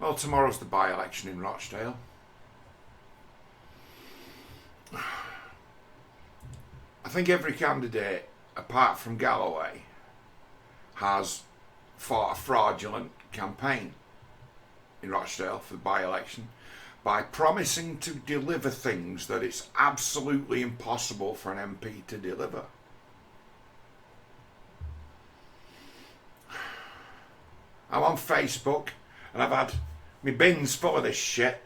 Well, tomorrow's the by-election in Rochdale. I think every candidate, apart from Galloway, has fought a fraudulent campaign in Rochdale for the by-election by promising to deliver things that it's absolutely impossible for an MP to deliver. I'm on Facebook and I've had my bin's full of this shit.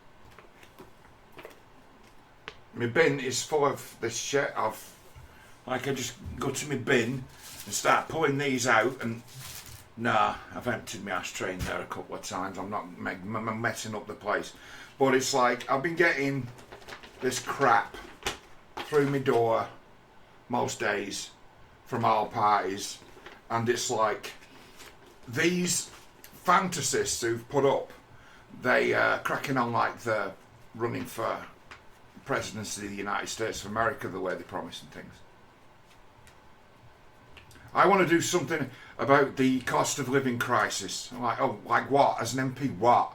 My bin is full of this shit. I just go to my bin and start pulling these out, and nah, I've emptied my ashtray in there a couple of times. I'm not messing up the place. But it's like I've been getting this crap through my door most days from all parties, and it's like these fantasists who've put up, they cracking on like they're running for presidency of the United States of America the way they're promising things. I want to do something about the cost of living crisis. I'm like, oh, like what? As an MP, what?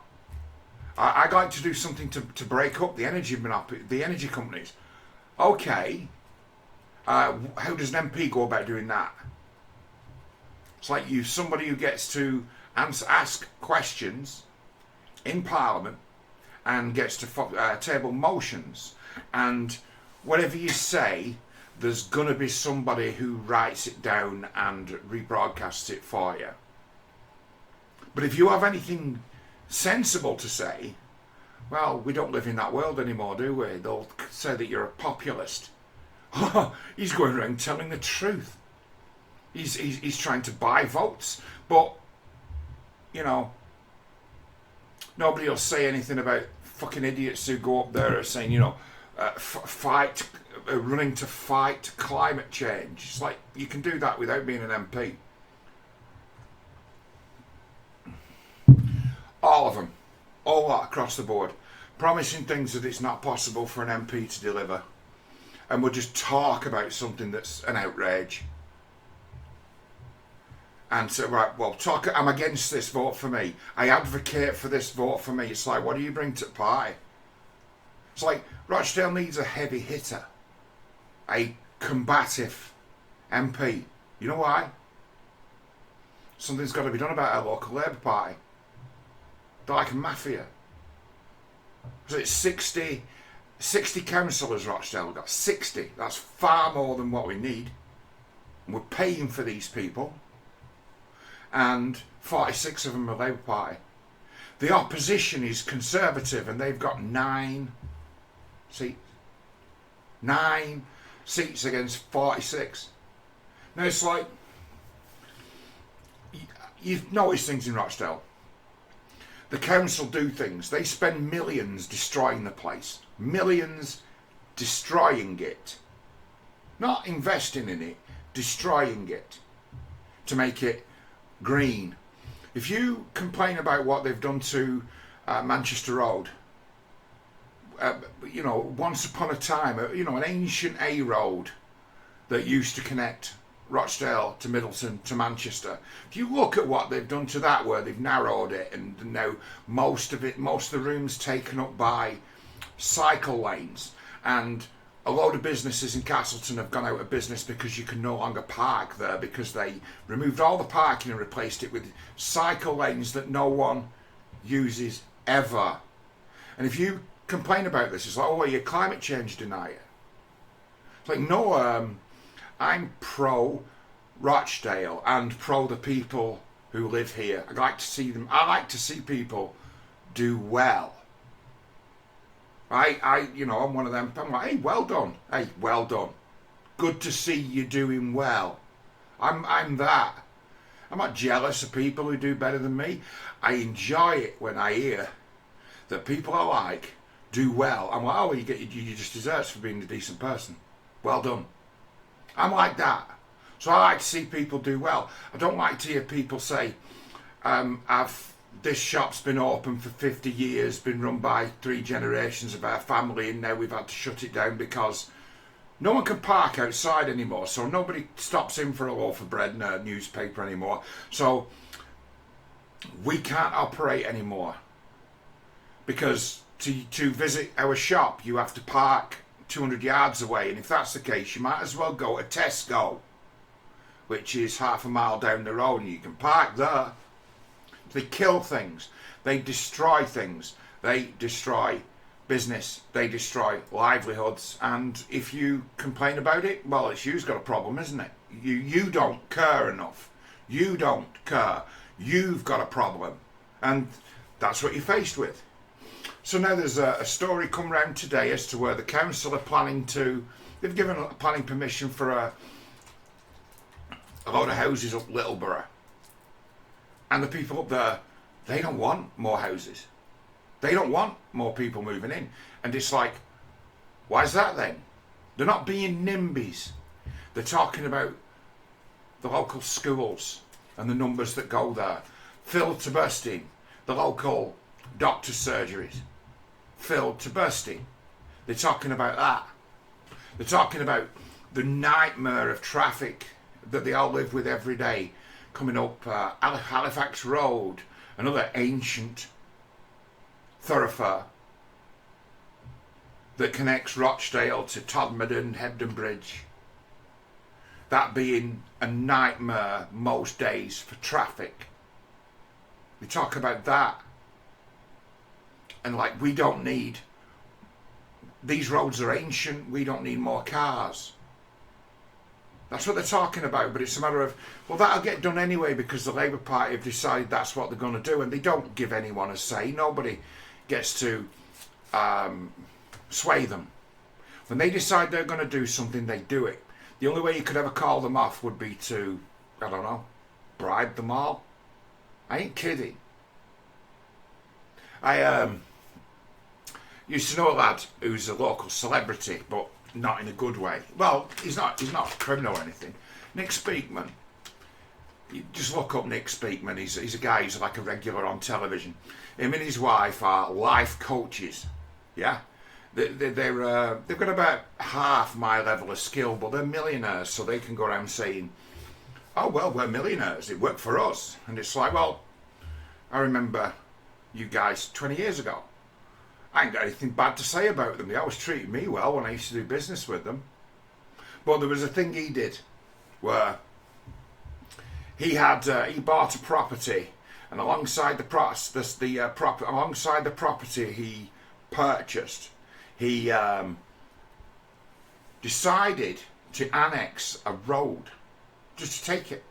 I'd like to do something to break up the energy companies. Okay. How does an MP go about doing that? It's like somebody who gets to ask questions in Parliament and gets to table motions, and whatever you say, there's going to be somebody who writes it down and rebroadcasts it for you. But if you have anything sensible to say, well, we don't live in that world anymore, do we? They'll say that you're a populist. Oh, he's going around telling the truth. He's trying to buy votes. But, you know, nobody will say anything about fucking idiots who go up there and saying, you know, running to fight climate change. It's like, you can do that without being an MP. All of them. All that across the board. Promising things that it's not possible for an MP to deliver. And we'll just talk about something that's an outrage. And so, right, well, I'm against this, vote for me. I advocate for this, vote for me. It's like, what do you bring to the pie? It's like, Rochdale needs a heavy hitter. A combative MP. You know why? Something's got to be done about our local Labour Party. They're like a mafia. So it's 60 councillors Rochdale. We've got 60. That's far more than what we need. And we're paying for these people. And 46 of them are Labour Party. The opposition is Conservative, and they've got 9 seats. 9 seats against 46. Now it's like, you've noticed things in Rochdale. The council do things. They spend millions destroying the place. Millions destroying it. Not investing in it, destroying it. To make it green. If you complain about what they've done to Manchester Road, you know, once upon a time, you know, an ancient A road that used to connect Rochdale to Middleton to Manchester. If you look at what they've done to that, where they've narrowed it, and now most of the room's taken up by cycle lanes, and a load of businesses in Castleton have gone out of business because you can no longer park there because they removed all the parking and replaced it with cycle lanes that no one uses ever. And if you complain about this, it's like, oh, you're a climate change denier. It's like, no, I'm pro Rochdale and pro the people who live here. I like to see people do well. You know, I'm one of them. I'm like, hey, well done. Hey, well done. Good to see you doing well. I'm that. I'm not jealous of people who do better than me. I enjoy it when I hear that people I like do well. I'm like, oh, you just desserts for being a decent person. Well done. I'm like that. So I like to see people do well. I don't like to hear people say, this shop's been open for 50 years, been run by 3 generations of our family, and now we've had to shut it down because no one can park outside anymore, so nobody stops in for a loaf of bread and a newspaper anymore, so we can't operate anymore. because to visit our shop you have to park 200 yards away, and if that's the case you might as well go to Tesco, which is half a mile down the road, and you can park there. They kill things, they destroy things, they destroy business, they destroy livelihoods, and if you complain about it, well, it's you's got a problem, isn't it? You don't care enough. You don't care. You've got a problem, and that's what you're faced with. So now there's a story come round today as to where the council are planning to, they've given planning permission for a load of houses up Littleborough, and the people up there, they don't want more houses, they don't want more people moving in, and it's like, why is that then? They're not being NIMBYs. They're talking about the local schools and the numbers that go there, filled to bursting, the local doctor's surgeries filled to bursting. They're talking about that. They're talking about the nightmare of traffic that they all live with every day, coming up Halifax Road, another ancient thoroughfare that connects Rochdale to Todmorden, Hebden Bridge. That being a nightmare most days for traffic. We talk about that, and like, we don't need, these roads are ancient, we don't need more cars. That's what they're talking about, but it's a matter of, well, that'll get done anyway because the Labour Party have decided that's what they're going to do, and they don't give anyone a say. Nobody gets to sway them. When they decide they're going to do something, they do it. The only way you could ever call them off would be to, I don't know, bribe them all. I ain't kidding. I used to know a lad who's a local celebrity, but not in a good way. Well, he's not a criminal or anything. Nick Speakman. You just look up Nick Speakman. He's a guy who's like a regular on television. Him and his wife are life coaches. Yeah, they've got about half my level of skill, but they're millionaires, so they can go around saying, "Oh well, we're millionaires. It worked for us." And it's like, well, I remember you guys 20 years ago. I ain't got anything bad to say about them. They always treated me well when I used to do business with them. But there was a thing he did where he bought a property, and alongside the property he purchased, he decided to annex a road, just to take it,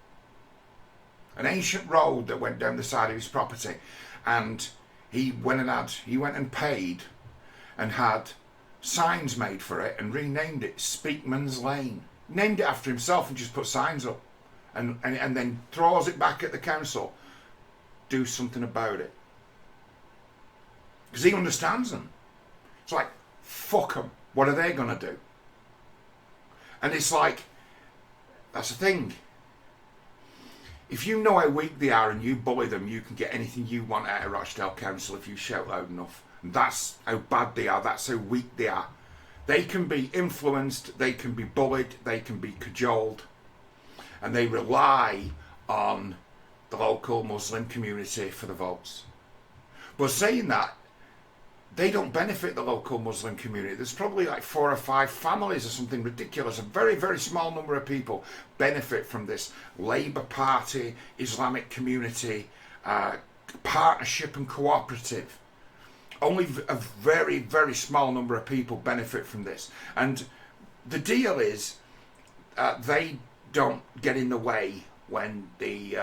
an ancient road that went down the side of his property, and he went and paid and had signs made for it and renamed it Speakman's Lane. Named it after himself and just put signs up, and then throws it back at the council. Do something about it. Because he understands them. It's like, fuck them. What are they going to do? And it's like, that's the thing. If you know how weak they are and you bully them, you can get anything you want out of Rochdale Council if you shout loud enough. And that's how bad they are, that's how weak they are. They can be influenced, they can be bullied, they can be cajoled, and they rely on the local Muslim community for the votes. But saying that, they don't benefit the local Muslim community. There's probably like 4 or 5 families or something ridiculous. A very, very small number of people benefit from this Labour Party, Islamic community, partnership and cooperative. Only a very, very small number of people benefit from this. And the deal is, they don't get in the way when the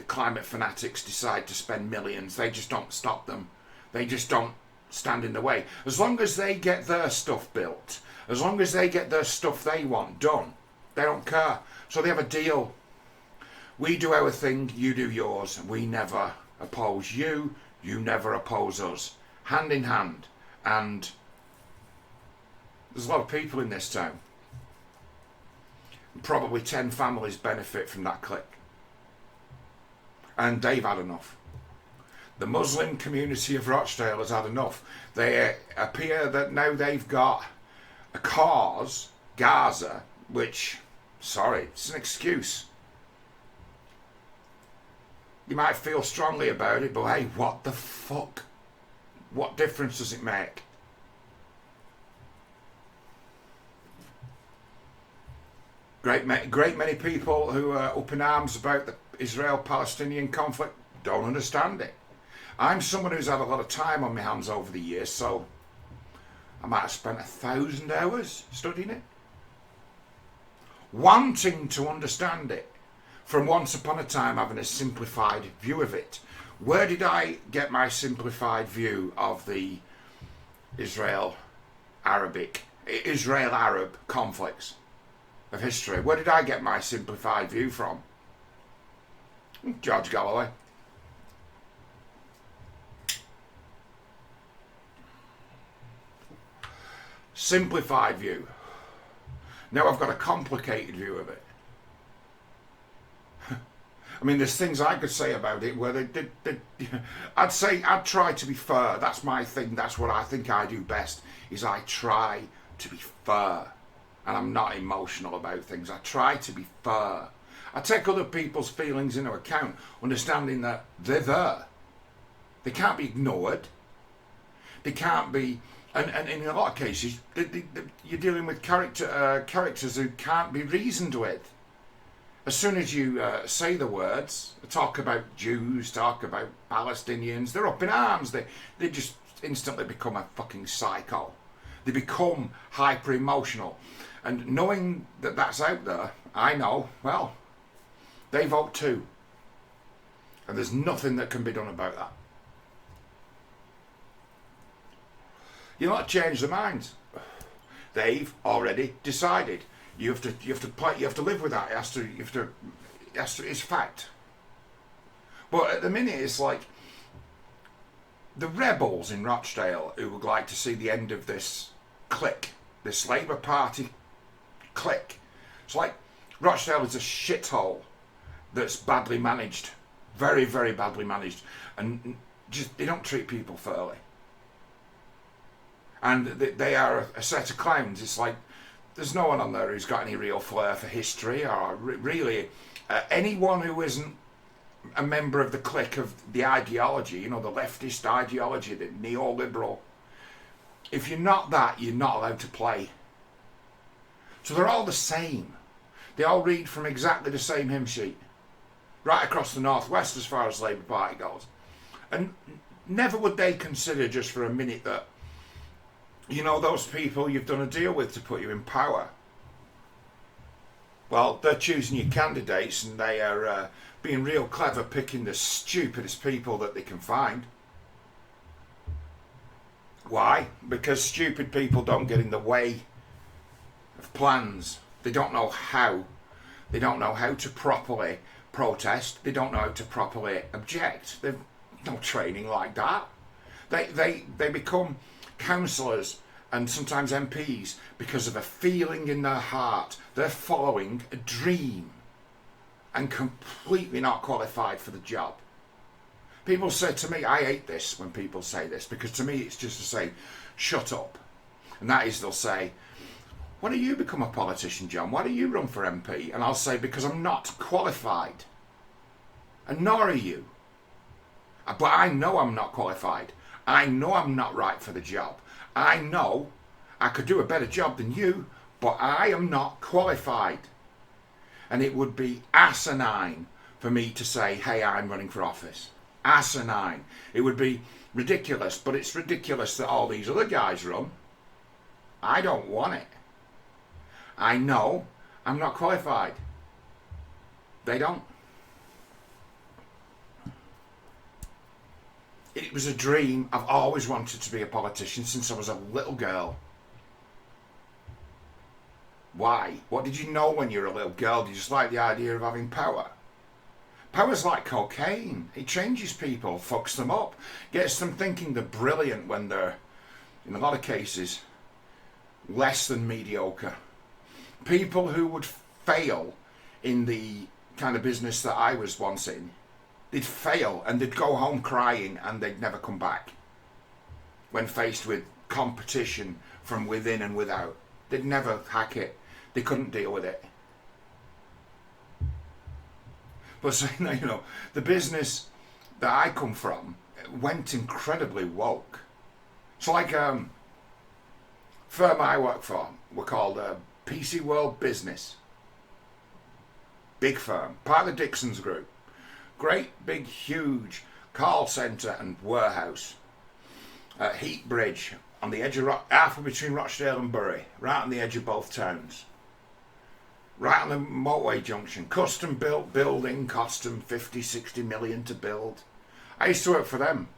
climate fanatics decide to spend millions. They just don't stop them. They just don't stand in the way. As long as they get their stuff built, as long as they get their stuff they want done, they don't care. So they have a deal. We do our thing, you do yours. We never oppose you, you never oppose us. Hand in hand. And there's a lot of people in this town. Probably 10 families benefit from that clique. And they've had enough. The Muslim community of Rochdale has had enough. They appear that now they've got a cause, Gaza, which, sorry, it's an excuse. You might feel strongly about it, but hey, what the fuck? What difference does it make? Great many people who are up in arms about the Israel-Palestinian conflict don't understand it. I'm someone who's had a lot of time on my hands over the years, so I might have spent 1,000 hours studying it, wanting to understand it, from once upon a time having a simplified view of it. Where did I get my simplified view of the Israel-Arab conflicts of history? Where did I get my simplified view from? George Galloway. Simplified view. Now I've got a complicated view of it. I mean, there's things I could say about it where I'd try to be fair. That's my thing. That's what I think I do best, is I try to be fair. And I'm not emotional about things. I try to be fair. I take other people's feelings into account, understanding that they're there. They can't be ignored. They can't be, and in a lot of cases, you're dealing with characters who can't be reasoned with. As soon as you say the words, talk about Jews, talk about Palestinians, they're up in arms. They just instantly become a fucking psycho. They become hyper emotional. And knowing that that's out there, I know, well, they vote too. And there's nothing that can be done about that. You'll not change their minds. They've already decided. You have to live with that. It's fact. But at the minute, it's like the rebels in Rochdale who would like to see the end of this clique, this Labour Party clique. It's like Rochdale is a shithole that's badly managed, very, very badly managed, and just they don't treat people fairly. And they are a set of clowns. It's like there's no one on there who's got any real flair for history, or really anyone who isn't a member of the clique of the ideology, you know, the leftist ideology, the neoliberal. If you're not that, you're not allowed to play. So they're all the same. They all read from exactly the same hymn sheet, right across the Northwest as far as Labour Party goes. And never would they consider just for a minute that, you know, those people you've done a deal with to put you in power, well, they're choosing your candidates and they are being real clever, picking the stupidest people that they can find. Why? Because stupid people don't get in the way of plans. They don't know how. They don't know how to properly protest. They don't know how to properly object. They've no training like that. They become councillors and sometimes MPs because of a feeling in their heart. They're following a dream and completely not qualified for the job. People say to me, I hate this when people say this, because to me it's just to say, shut up. And that is, they'll say, why do you become a politician, John? Why do you run for MP? And I'll say, because I'm not qualified. And nor are you. But I know I'm not qualified. I know I'm not right for the job. I know I could do a better job than you, but I am not qualified. And it would be asinine for me to say, hey, I'm running for office. Asinine. It would be ridiculous, but it's ridiculous that all these other guys run. I don't want it. I know I'm not qualified. They don't. It was a dream. I've always wanted to be a politician since I was a little girl. Why? What did you know when you were a little girl? Did you just like the idea of having power? Power's like cocaine. It changes people, fucks them up, gets them thinking they're brilliant when they're, in a lot of cases, less than mediocre. People who would fail in the kind of business that I was once in, they'd fail and they'd go home crying and they'd never come back. When faced with competition from within and without, they'd never hack it. They couldn't deal with it. But so, you know, the business that I come from went incredibly woke. So like firm I work for, we're called PC World Business. Big firm, part of the Dixon's Group. Great big huge call centre and warehouse. Heat Bridge on the edge of halfway between Rochdale and Bury, right on the edge of both towns. Right on the motorway junction. Custom built building, cost them 50, 60 million to build. I used to work for them.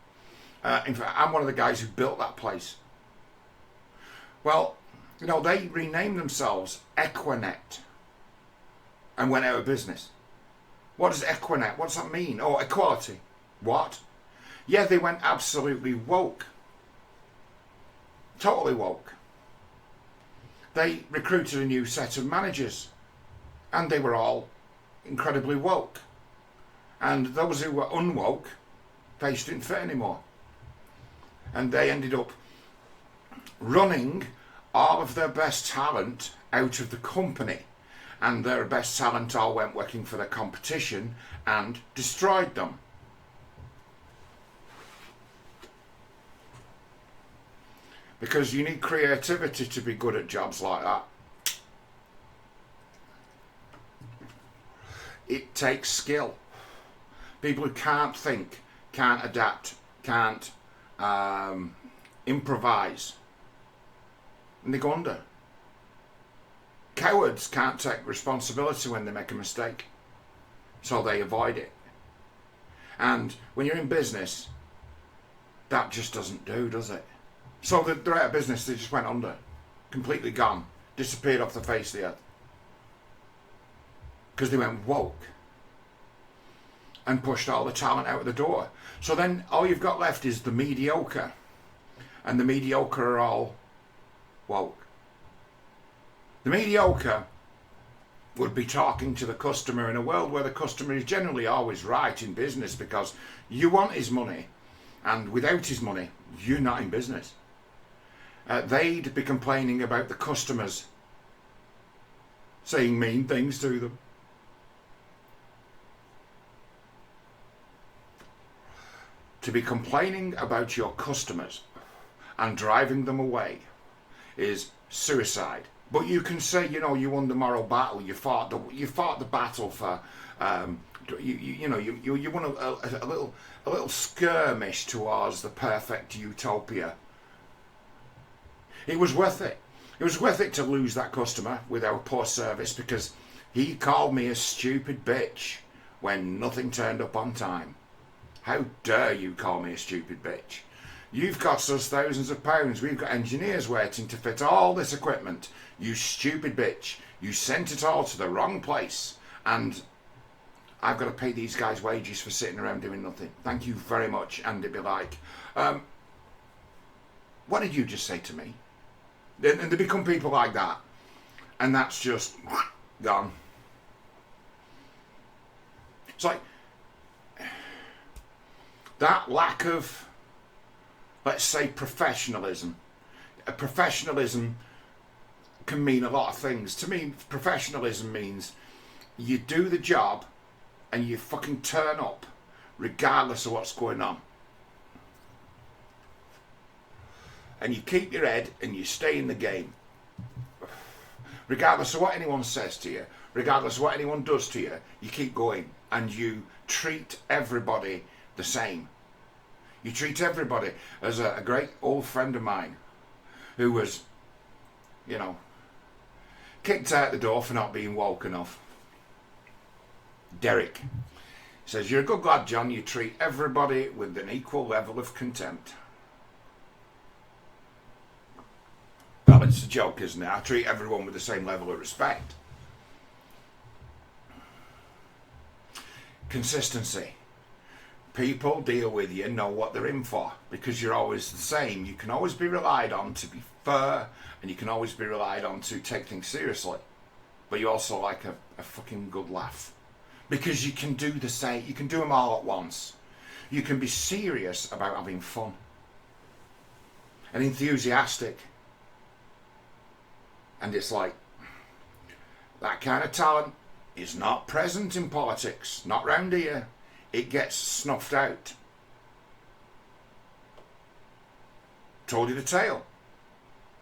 In fact, I'm one of the guys who built that place. Well, you know, they renamed themselves Equinet and went out of business. What does Equinet, what does that mean? Oh, equality. What? Yeah, they went absolutely woke. Totally woke. They recruited a new set of managers and they were all incredibly woke. And those who were unwoke, they didn't fit anymore. And they ended up running all of their best talent out of the company. And their best talent all went working for the competition and destroyed them. Because you need creativity to be good at jobs like that. It takes skill. People who can't think, can't adapt, can't improvise, and they go under. Cowards can't take responsibility when they make a mistake, so they avoid it. And when you're in business, that just doesn't do, does it? So they're out of business, they just went under, completely gone, disappeared off the face of the earth. Because they went woke and pushed all the talent out of the door. So then all you've got left is the mediocre. And the mediocre are all woke. The mediocre would be talking to the customer in a world where the customer is generally always right in business because you want his money, and without his money, you're not in business. They'd be complaining about the customers saying mean things to them. To be complaining about your customers and driving them away is suicide. But you can say, you know, you won the moral battle. You fought the battle for, you won a little skirmish towards the perfect utopia. It was worth it. It was worth it to lose that customer with our poor service because he called me a stupid bitch when nothing turned up on time. How dare you call me a stupid bitch? You've cost us thousands of pounds. We've got engineers waiting to fit all this equipment. You stupid bitch. You sent it all to the wrong place. And I've got to pay these guys wages for sitting around doing nothing. Thank you very much. And it'd be like, what did you just say to me? And they become people like that. And that's just gone. It's like that lack of, let's say, professionalism. Professionalism can mean a lot of things. To me, professionalism means you do the job and you fucking turn up regardless of what's going on. And you keep your head and you stay in the game. Regardless of what anyone says to you, regardless of what anyone does to you, you keep going and you treat everybody the same. You treat everybody as a great old friend of mine who was, kicked out the door for not being woke enough. Derek says, "You're a good lad, John. You treat everybody with an equal level of contempt." Well, it's a joke, isn't it? I treat everyone with the same level of respect. Consistency. People deal with you, know what they're in for, because you're always the same. You can always be relied on to be fair, and you can always be relied on to take things seriously. But you also like a fucking good laugh. Because you can do the same, you can do them all at once. You can be serious about having fun. And enthusiastic. And it's like, that kind of talent is not present in politics, not round here. It gets snuffed out. told you the tale.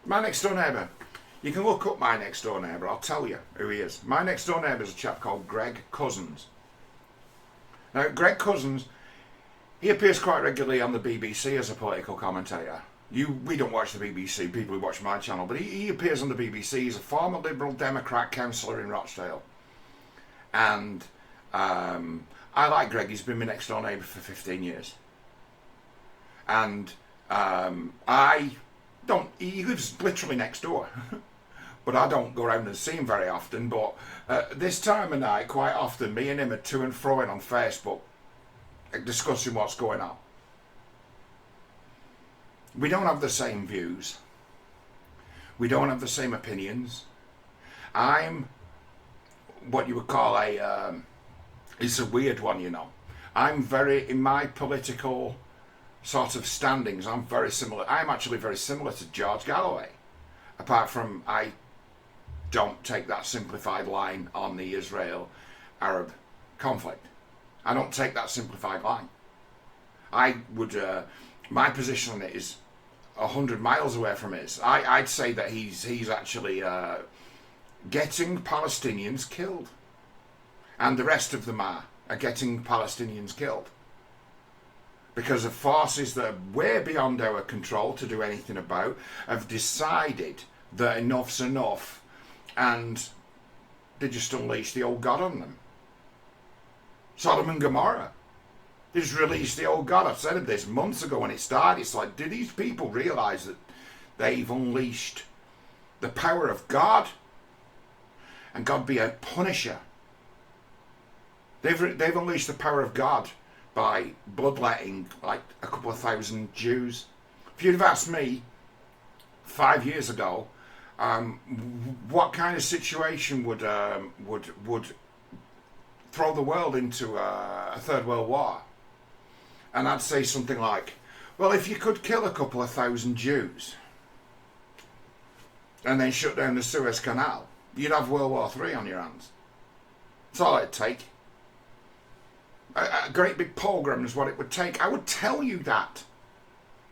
My next door neighbour. You can look up my next door neighbour. I'll tell you who he is. My next door neighbour is a chap called Greg Cousins. Now, Greg Cousins, he appears quite regularly on the BBC as a political commentator. We don't watch the BBC, people who watch my channel, but he appears on the BBC. He's a former Liberal Democrat councillor in Rochdale. And I like Greg. He's been my next door neighbour for 15 years. And he lives literally next door. But I don't go around and see him very often. But this time of night, quite often, me and him are to and froing on Facebook, discussing what's going on. We don't have the same views. We don't have the same opinions. I'm what you would call it's a weird one, you know. In my political sort of standings, I'm very similar. I'm actually very similar to George Galloway. Apart from I don't take that simplified line on the Israel-Arab conflict. I don't take that simplified line. My position on it is 100 miles away from his. I'd say that he's actually getting Palestinians killed. And the rest of them are getting Palestinians killed. Because of forces that are way beyond our control to do anything about, have decided that enough's enough, and they just unleash the old God on them. Sodom and Gomorrah. They just released the old God. I said this months ago when it started. It's like, do these people realise that they've unleashed the power of God? And God be a punisher. They've unleashed the power of God by bloodletting like a couple of thousand Jews. If you'd have asked me 5 years ago, what kind of situation would throw the world into a third world war? And I'd say something like, well, if you could kill a couple of thousand Jews and then shut down the Suez Canal, you'd have World War III on your hands. That's all it'd take. A great big pogrom is what it would take. I would tell you that.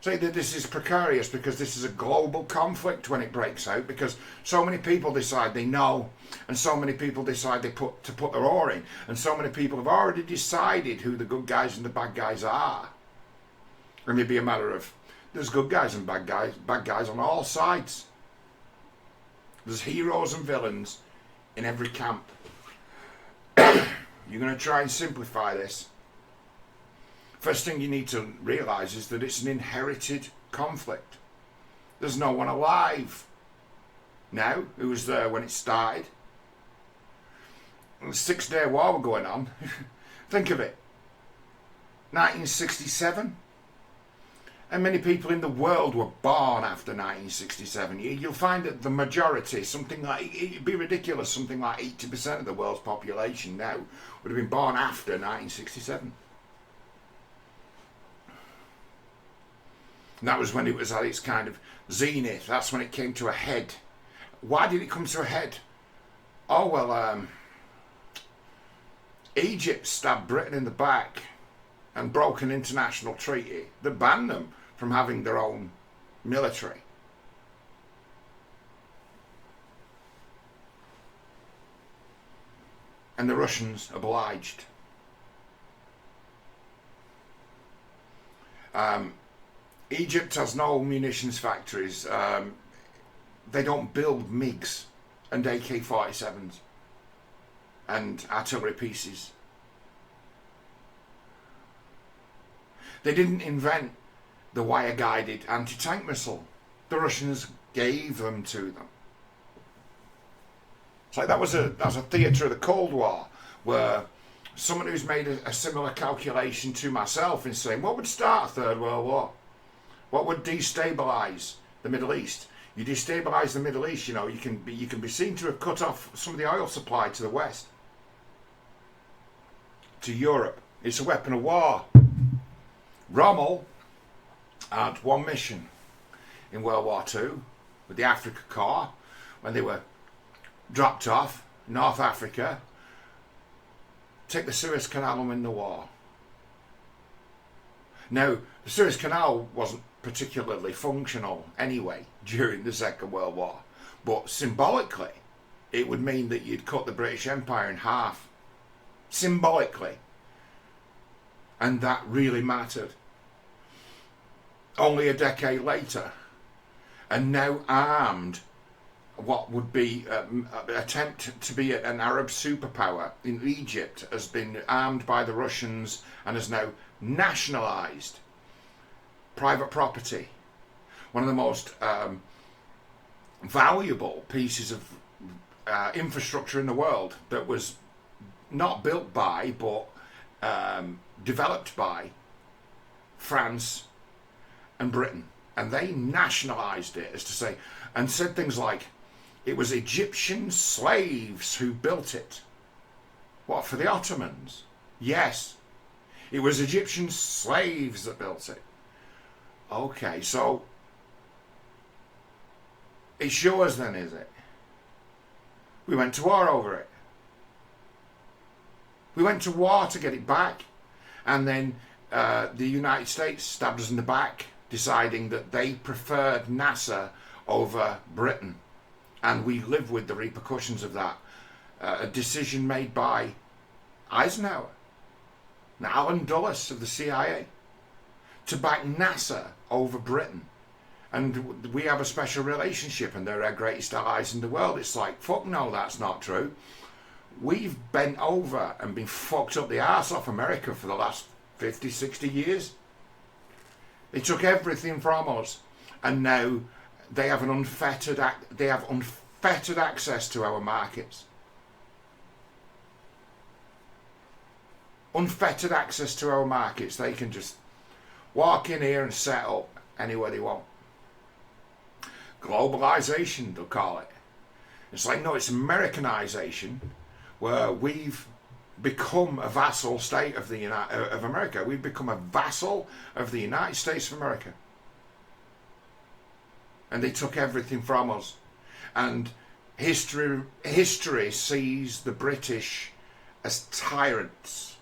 Say that this is precarious because this is a global conflict when it breaks out, because so many people decide they know, and so many people decide to put their oar in, and so many people have already decided who the good guys and the bad guys are. And it'd be a matter of, there's good guys and bad guys on all sides. There's heroes and villains in every camp. You're going to try and simplify this. First thing you need to realise is that it's an inherited conflict. There's no one alive now who was there when it started. And the 6-Day War were going on. Think of it. 1967. And many people in the world were born after 1967. You'll find that the majority, something like, it'd be ridiculous, something like 80% of the world's population now would have been born after 1967. And that was when it was at its kind of zenith. That's when it came to a head. Why did it come to a head? Oh, well, Egypt stabbed Britain in the back and broke an international treaty that banned them from having their own military. And the Russians obliged. Egypt has no munitions factories. They don't build MiGs and AK-47s and artillery pieces. They didn't invent the wire-guided anti-tank missile. The Russians gave them to them. It's like that was a theatre of the Cold War, where someone who's made a similar calculation to myself in saying, what would start a Third World War? What would destabilise the Middle East? You destabilise the Middle East, you know, you can be seen to have cut off some of the oil supply to the West, to Europe. It's a weapon of war. Rommel had one mission in World War II with the Africa Corps when they were dropped off North Africa, take the Suez Canal and win the war. Now, The Suez Canal wasn't particularly functional anyway during the Second World War, but symbolically it would mean that you'd cut the British Empire in half. Symbolically. And that really mattered. Only a decade later, and now armed, what would be attempt to be an Arab superpower in Egypt has been armed by the Russians and has now nationalised private property. One of the most valuable pieces of infrastructure in the world that was not built by but developed by France and Britain, and they nationalised it, as to say, and said things like it was Egyptian slaves who built it. What, for the Ottomans? Yes, it was Egyptian slaves that built it. Okay, so it's yours then, is it? We went to war over it. We went to war to get it back, and then the United States stabbed us in the back, deciding that they preferred NASA over Britain, and we live with the repercussions of that. A decision made by Eisenhower and Alan Dulles of the CIA to back NASA over Britain, and we have a special relationship and they're our greatest allies in the world. It's like, fuck no, that's not true. We've bent over and been fucked up the arse off America for the last 50, 60 years. They took everything from us, and now they have unfettered access to our markets. Unfettered access to our markets. They can just walk in here and set up anywhere they want. Globalization, they'll call it. It's like, no, it's Americanization, where we've become a vassal state of of America. We've become a vassal of the United States of America. And they took everything from us. And history sees the British as tyrants,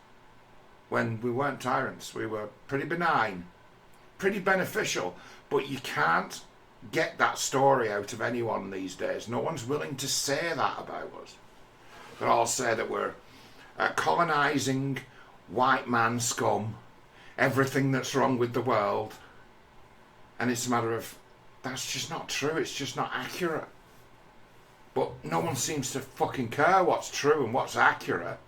when we weren't tyrants. We were pretty benign, pretty beneficial. But you can't get that story out of anyone these days. No one's willing to say that about us. They all say that we're colonising white man scum, everything that's wrong with the world. And it's a matter of, that's just not true, it's just not accurate. But no one seems to fucking care what's true and what's accurate.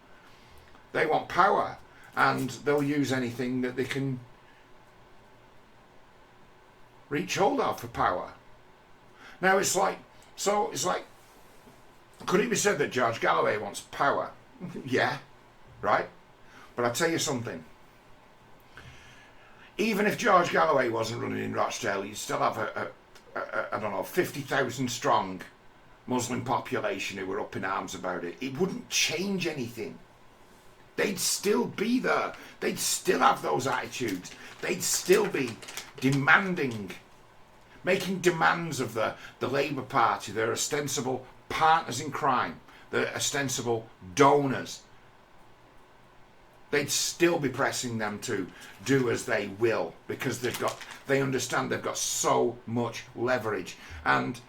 They want power, and they'll use anything that they can reach hold of for power. Now it's like, could it be said that George Galloway wants power? Yeah, right? But I'll tell you something. Even if George Galloway wasn't running in Rochdale, you'd still have I don't know, 50,000 strong Muslim population who were up in arms about it. It wouldn't change anything. They'd still be there. They'd still have those attitudes. They'd still be demanding, making demands of the Labour Party, their ostensible partners in crime, their ostensible donors. They'd still be pressing them to do as they will, because they understand they've got so much leverage. And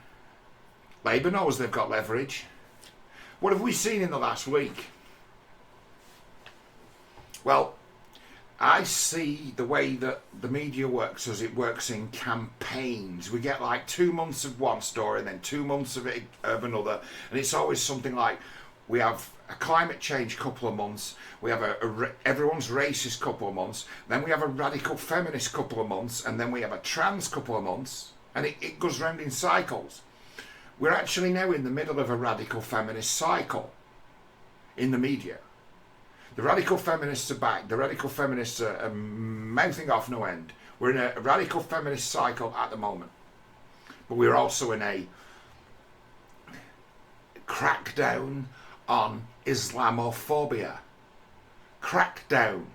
Labour knows they've got leverage. What have we seen in the last week? Well, I see the way that the media works as it works in campaigns. We get like 2 months of one story and then 2 months of another. And it's always something like, we have a climate change couple of months, we have everyone's racist couple of months, then we have a radical feminist couple of months, and then we have a trans couple of months, and it goes round in cycles. We're actually now in the middle of a radical feminist cycle in the media. The radical feminists are back. The radical feminists are mouthing off no end. We're in a radical feminist cycle at the moment. But we're also in a crackdown on Islamophobia. Crackdown.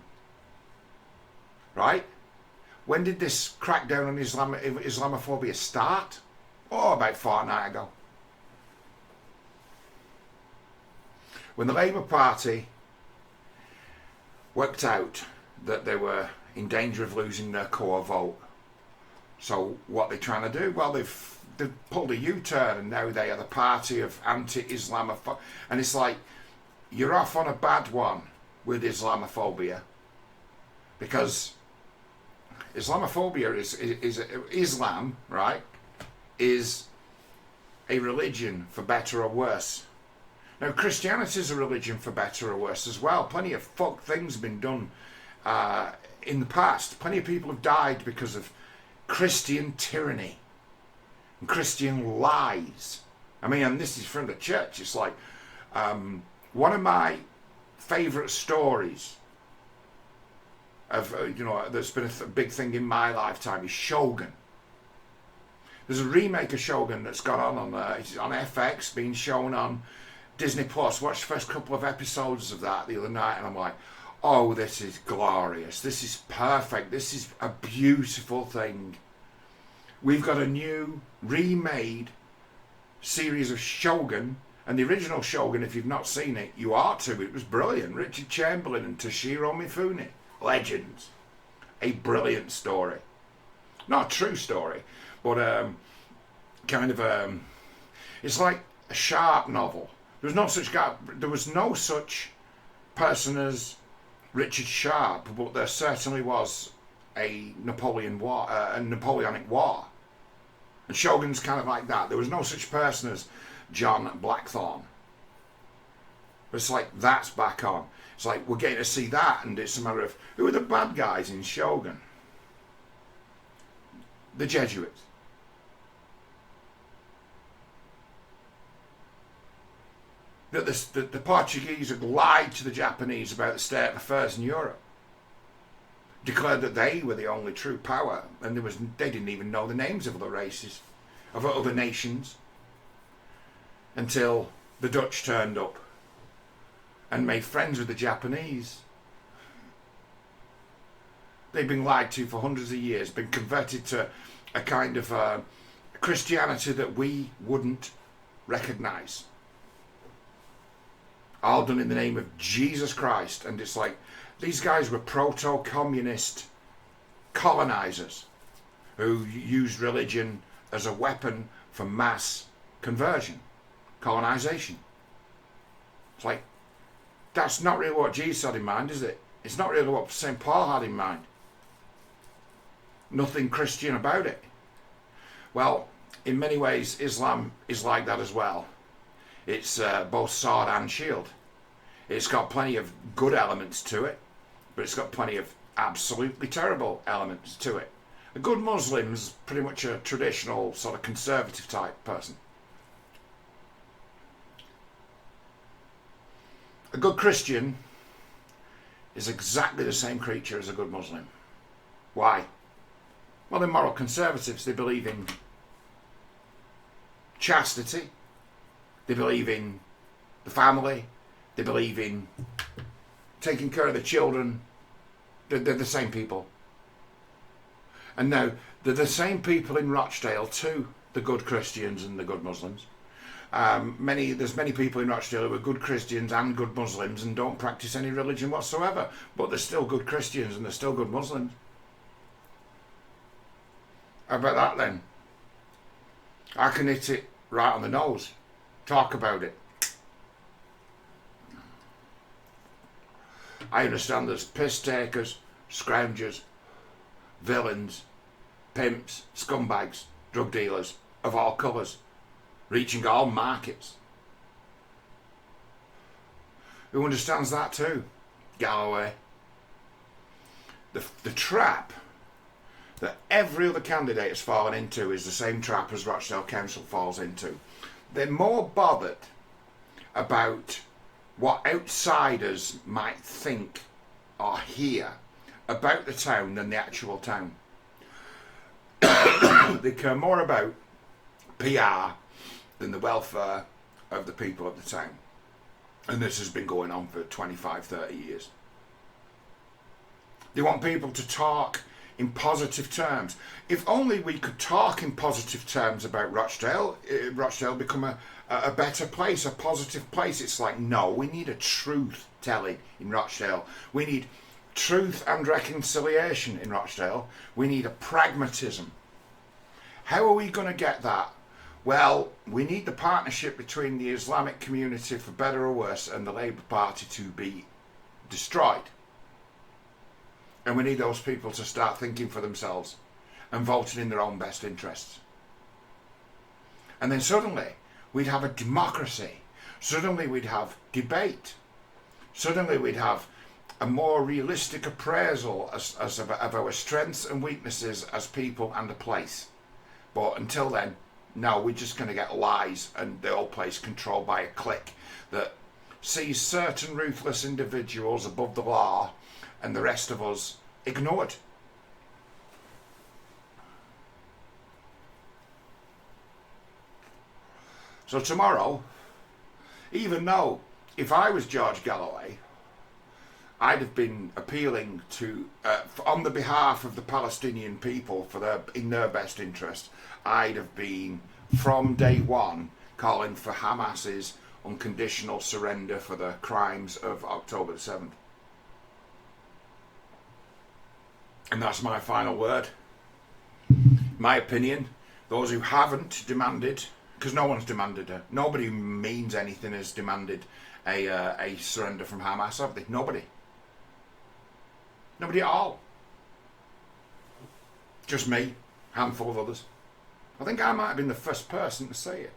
Right? When did this crackdown on Islamophobia start? Oh, about a fortnight ago. When the Labour Party worked out that they were in danger of losing their core vote. So what they're trying to do? Well, they've pulled a U-turn, and now they are the party of anti-Islamophobia. And it's like, you're off on a bad one with Islamophobia, because Islamophobia is Islam, right? Is a religion for better or worse. Now, Christianity is a religion for better or worse as well. Plenty of fuck things have been done in the past. Plenty of people have died because of Christian tyranny and Christian lies. I mean, and this is from the church. It's like one of my favourite stories of that's been a big thing in my lifetime is Shogun. There's a remake of Shogun that's gone on it's on FX, being shown on Disney Plus. Watched the first couple of episodes of that the other night, and I'm like, oh, this is glorious. This is perfect. This is a beautiful thing. We've got a new remade series of Shogun, and the original Shogun, if you've not seen it, you ought to. It was brilliant. Richard Chamberlain and Toshiro Mifune, legends. A brilliant story. Not a true story, but it's like a sharp novel. There was no such person as Richard Sharp, but there certainly was a Napoleonic War. And Shogun's kind of like that. There was no such person as John Blackthorne. But it's like, that's back on. It's like, we're getting to see that, and it's a matter of, who are the bad guys in Shogun? The Jesuits. That the Portuguese had lied to the Japanese about the state of affairs in Europe. Declared that they were the only true power, and they didn't even know the names of other races, of other nations, until the Dutch turned up and made friends with the Japanese. They've been lied to for hundreds of years, been converted to a kind of Christianity that we wouldn't recognise. All done in the name of Jesus Christ. And it's like, these guys were proto-communist colonisers who used religion as a weapon for mass conversion, colonisation. It's like, that's not really what Jesus had in mind, is it? It's not really what St. Paul had in mind. Nothing Christian about it. Well, in many ways, Islam is like that as well. It's both sword and shield. It's got plenty of good elements to it, but it's got plenty of absolutely terrible elements to it. A good Muslim is pretty much a traditional sort of conservative type person. A good Christian is exactly the same creature as a good Muslim. Why? Well, they're moral conservatives. They believe in chastity. They believe in the family. They believe in taking care of the children. They're the same people. And now, they're the same people in Rochdale too, the good Christians and the good Muslims. There's many people in Rochdale who are good Christians and good Muslims and don't practice any religion whatsoever, but they're still good Christians and they're still good Muslims. How about that then? I can hit it right on the nose. Talk about it. I understand there's piss takers, scroungers, villains, pimps, scumbags, drug dealers of all colours, reaching all markets. Who understands that too? Galloway. The trap that every other candidate has fallen into is the same trap as Rochdale Council falls into. They're more bothered about what outsiders might think or hear about the town than the actual town. They care more about PR than the welfare of the people of the town. And this has been going on for 25, 30 years. They want people to talk in positive terms. If only we could talk in positive terms about Rochdale, Rochdale become a better place, a positive place. It's like, no, we need a truth telling in Rochdale. We need truth and reconciliation in Rochdale. We need a pragmatism. How are we going to get that? Well, we need the partnership between the Islamic community, for better or worse, and the Labour Party to be destroyed. And we need those people to start thinking for themselves and voting in their own best interests. And then suddenly we'd have a democracy. Suddenly we'd have debate. Suddenly we'd have a more realistic appraisal of our strengths and weaknesses as people and a place. But until then, no, we're just going to get lies, and the whole place controlled by a clique that sees certain ruthless individuals above the law and the rest of us ignored. So tomorrow, even though if I was George Galloway, I'd have been appealing to, on the behalf of the Palestinian people, in their best interest, I'd have been, from day one, calling for Hamas's unconditional surrender for the crimes of October the 7th. And that's my final word. My opinion, those who haven't demanded, because no one's demanded it, nobody who means anything has demanded a surrender from Hamas, have they? Nobody. Nobody at all. Just me, handful of others. I think I might have been the first person to say it.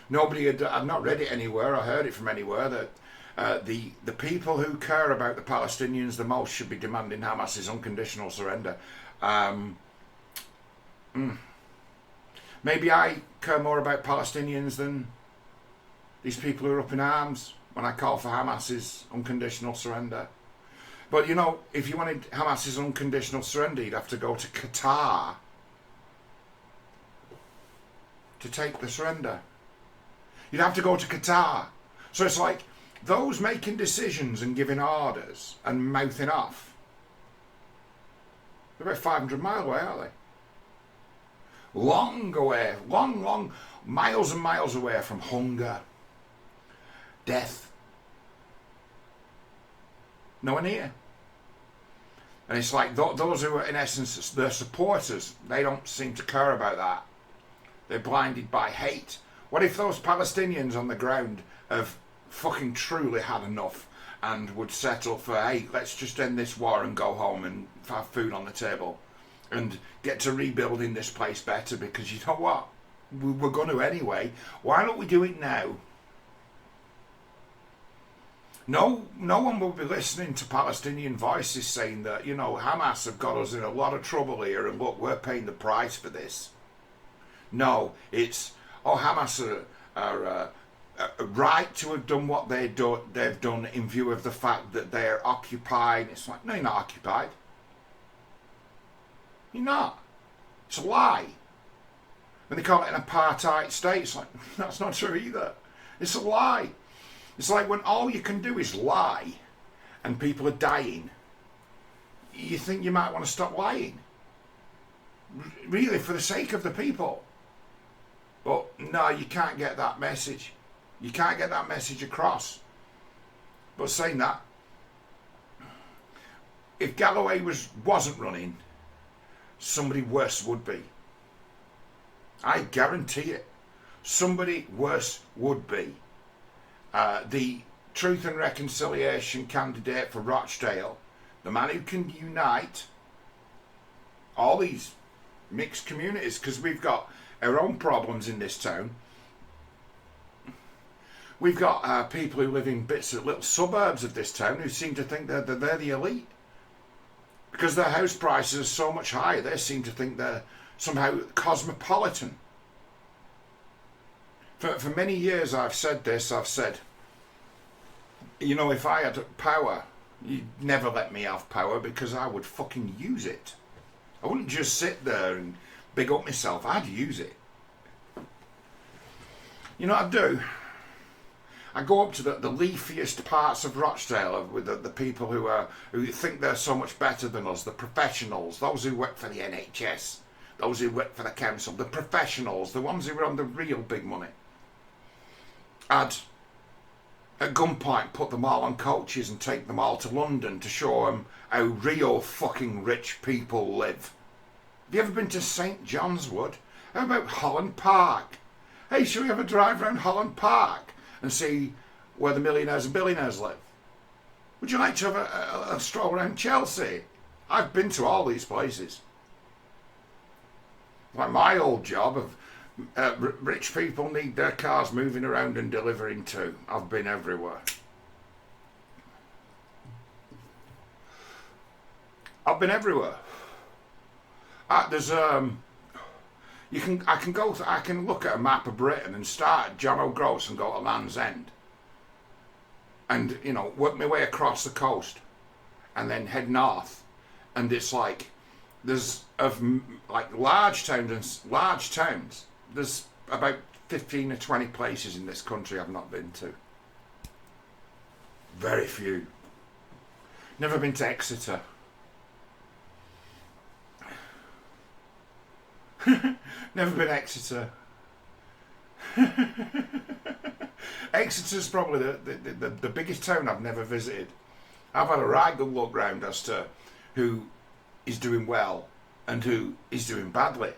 Nobody had, I've not read it anywhere or heard it from anywhere that the people who care about the Palestinians the most should be demanding Hamas's unconditional surrender. Maybe I care more about Palestinians than these people who are up in arms when I call for Hamas's unconditional surrender. But you know, if you wanted Hamas's unconditional surrender, you'd have to go to Qatar to take the surrender. You'd have to go to Qatar. So it's like those making decisions and giving orders and mouthing off, they're about 500 miles away, aren't they? Long away, long, miles and miles away from hunger, death. No one here. And it's like those who are, in essence, their supporters, they don't seem to care about that. They're blinded by hate. What if those Palestinians on the ground have fucking truly had enough and would settle for, hey, let's just end this war and go home and have food on the table and get to rebuilding this place better, because you know what? We're going to anyway. Why don't we do it now? No one will be listening to Palestinian voices saying that, you know, Hamas have got us in a lot of trouble here and look, we're paying the price for this. No, it's, oh, Hamas are right to have done what they've done in view of the fact that they're occupying. It's like, no, you're not occupied. You're not. It's a lie. When they call it an apartheid state, it's like, that's not true either. It's a lie. It's like when all you can do is lie and people are dying, you think you might want to stop lying. Really, for the sake of the people. But no, you can't get that message. You can't get that message across. But saying that, if Galloway wasn't running, somebody worse would be. I guarantee it. Somebody worse would be. The Truth and Reconciliation candidate for Rochdale, the man who can unite all these mixed communities, because we've got our own problems in this town. We've got people who live in bits of little suburbs of this town who seem to think that they're the elite. Because their house prices are so much higher, they seem to think they're somehow cosmopolitan. For many years I've said this, I've said, you know, if I had power, you'd never let me have power because I would fucking use it. I wouldn't just sit there and big up myself, I'd use it. You know what I'd do? I go up to the leafiest parts of Rochdale with the people who think they're so much better than us, the professionals, those who work for the NHS, those who work for the council, the professionals, the ones who are on the real big money. I'd at gunpoint put them all on coaches and take them all to London to show them how real fucking rich people live. Have you ever been to St John's Wood? How about Holland Park? Hey, should we have a drive around Holland Park and see where the millionaires and billionaires live? Would you like to have a stroll around Chelsea? I've been to all these places. Like my old job of rich people need their cars moving around and delivering to. I've been everywhere. I've been everywhere. There's I can look at a map of Britain and start at John O'Groats and go to Land's End, and work my way across the coast, and then head north, and it's like there's large towns. There's about 15 or 20 places in this country I've not been to. Very few. Never been to Exeter. Never been Exeter. Exeter's probably the biggest town I've never visited. I've had a right good look round as to who is doing well and who is doing badly.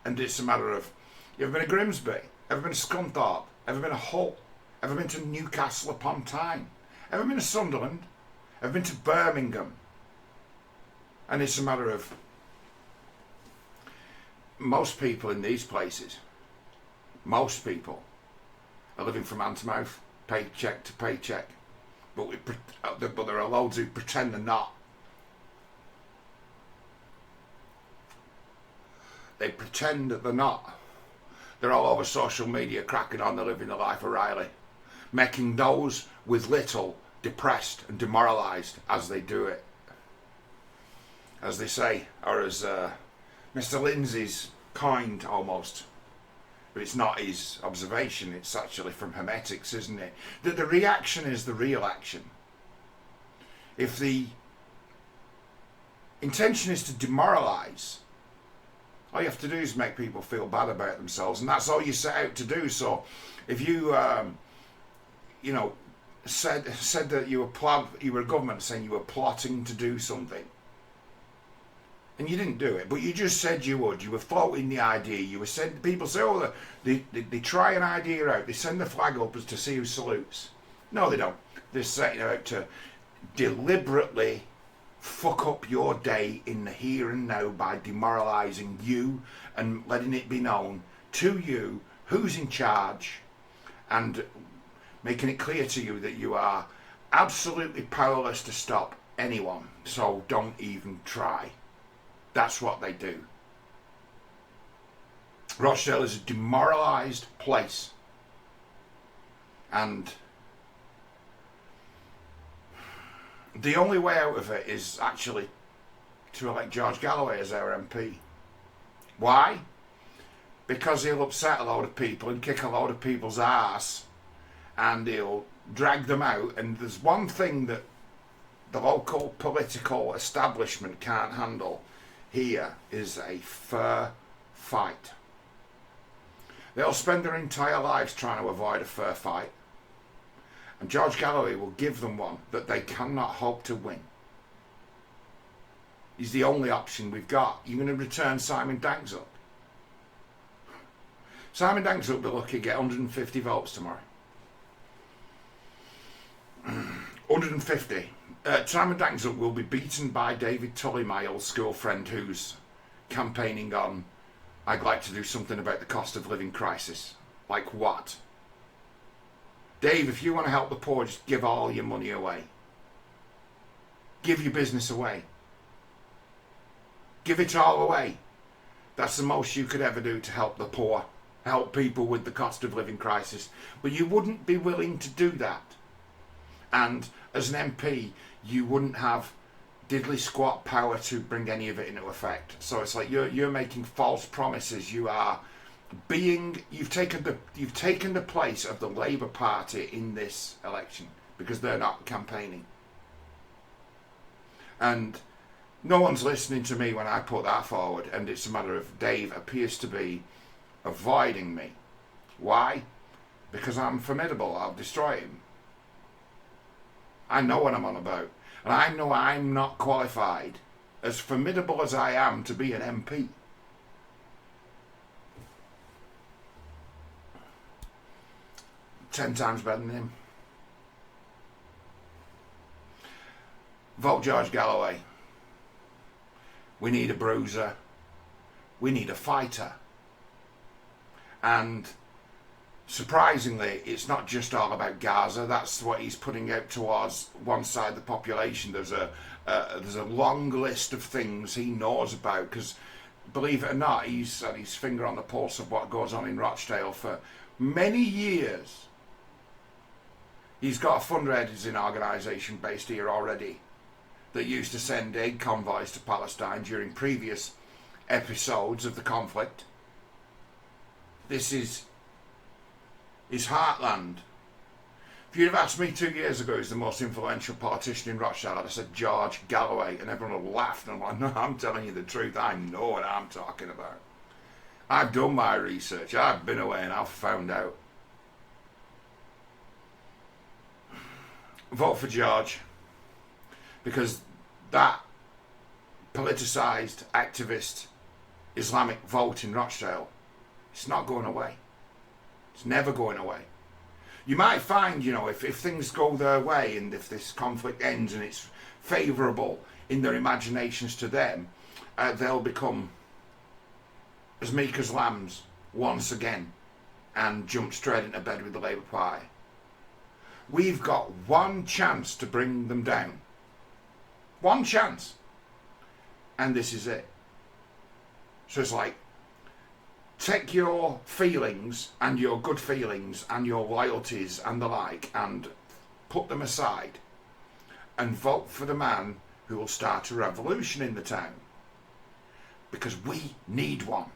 And it's a matter of, you ever been to Grimsby? Ever been to Scunthorpe? Ever been to Hull? Ever been to Newcastle upon Tyne? Ever been to Sunderland? Ever been to Birmingham? And it's a matter of, most people in these places, most people are living from hand to mouth, paycheck to paycheck. But there are loads who pretend they're not. They pretend that they're not. They're all over social media cracking on, they're living the life of Riley, making those with little depressed and demoralised as they do it. As they say, or as Mr. Lindsay's coined almost, but it's not his observation, it's actually from Hermetics, isn't it? That the reaction is the real action. If the intention is to demoralise, all you have to do is make people feel bad about themselves, and that's all you set out to do. So if you said that you were a government saying you were plotting to do something, and you didn't do it, but you just said you would. You were floating the idea. You were saying, people say, oh, they try an idea out. They send the flag up as to see who salutes. No, they don't. They're setting out to deliberately fuck up your day in the here and now by demoralising you and letting it be known to you who's in charge, and making it clear to you that you are absolutely powerless to stop anyone. So don't even try. That's what they do. Rochdale is a demoralised place. And the only way out of it is actually to elect George Galloway as our MP. Why? Because he'll upset a load of people and kick a load of people's arse, and he'll drag them out. And there's one thing that the local political establishment can't handle here is a fair fight. They'll spend their entire lives trying to avoid a fair fight, and George Galloway will give them one that they cannot hope to win. He's the only option we've got. You're going to return Simon Dankzup. Simon Dankzup will be lucky to get 150 votes tomorrow. 150. Simon Dankzup will be beaten by David Tully, my old school friend, who's campaigning on, I'd like to do something about the cost of living crisis. Like what? Dave, if you want to help the poor, just give all your money away. Give your business away. Give it all away. That's the most you could ever do to help the poor, help people with the cost of living crisis. But you wouldn't be willing to do that. And as an MP, you wouldn't have diddly squat power to bring any of it into effect. So it's like you're making false promises. You've taken the place of the Labour Party in this election because they're not campaigning. And no one's listening to me when I put that forward, and it's a matter of Dave appears to be avoiding me. Why? Because I'm formidable. I'll destroy him. I know what I'm on about. And I know I'm not qualified, as formidable as I am, to be an MP. Ten times better than him. Vote George Galloway. We need a bruiser. We need a fighter. And surprisingly, it's not just all about Gaza. That's what he's putting out towards one side of the population. There's a long list of things he knows about, because believe it or not, he's had his finger on the pulse of what goes on in Rochdale for many years. He's got a fundraising organisation based here already that used to send aid convoys to Palestine during previous episodes of the conflict. This is his heartland. If you'd have asked me 2 years ago who's the most influential politician in Rochdale, I'd have said George Galloway, and everyone would have laughed, and I'm like, no, I'm telling you the truth. I know what I'm talking about. I've done my research. I've been away and I've found out. Vote for George, because that politicised activist Islamic vote in Rochdale, it's not going away. It's never going away. You might find, if things go their way and if this conflict ends and it's favourable in their imaginations to them, they'll become as meek as lambs once again and jump straight into bed with the Labour Party. We've got one chance to bring them down. One chance. And this is it. So it's like, take your feelings and your good feelings and your loyalties and the like and put them aside and vote for the man who will start a revolution in the town. Because we need one.